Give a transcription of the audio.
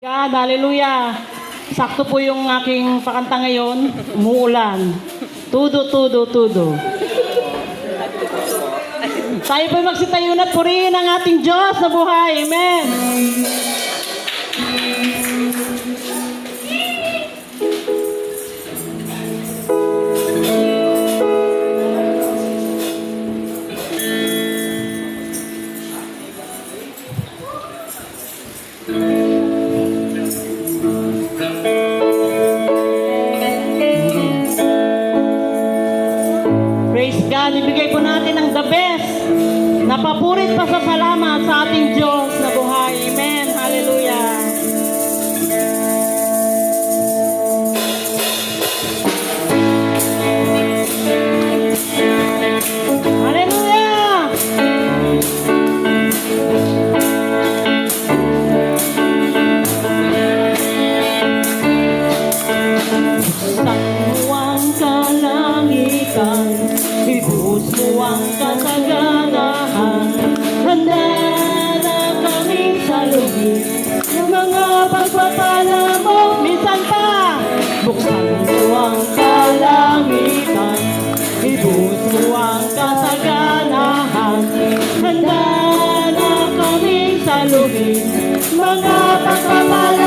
God, hallelujah. Sakto po yung aking pakanta ngayon. Umuulan. Tudo, tudo, tudo. Tayo po magsitayo na purihin ang ating Diyos na buhay. Amen. Praise God. Ibigay po natin ang the best. Napapurit pa sa salamat sa ating Diyos na buhay. Amen. Hallelujah. Hallelujah. Buksan mo ang kalangitan, ibus mo ang kasaganahan. Handa na kaming salubin ng mga pagpapala mo. Minsan pa, buksan mo ang kalangitan, ibus mo ang kasaganahan. Handa na kaming salubin mga pagpapala